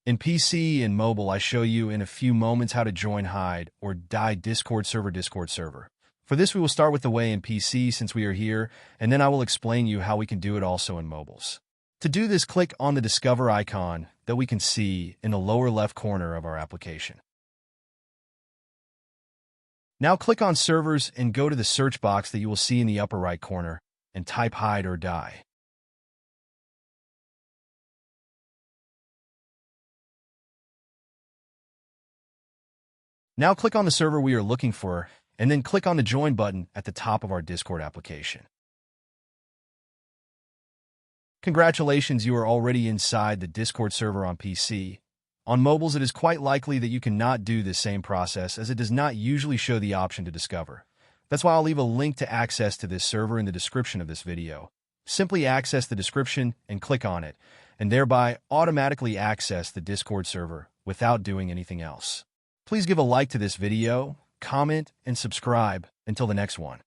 In PC and mobile, I show you in a few moments how to join, hide, or die Discord server. For this, we will start with the way in PC since we are here, and then I will explain you how we can do it also in mobiles. To do this, click on the Discover icon that we can see in the lower left corner of our application. Now click on Servers and go to the search box that you will see in the upper right corner and type hide or die. Now click on the server we are looking for, and then click on the Join button at the top of our Discord application. Congratulations, you are already inside the Discord server on PC. On mobiles, it is quite likely that you cannot do this same process as it does not usually show the option to discover. That's why I'll leave a link to access to this server in the description of this video. Simply access the description and click on it, and thereby automatically access the Discord server without doing anything else. Please give a like to this video, comment, and subscribe. Until the next one.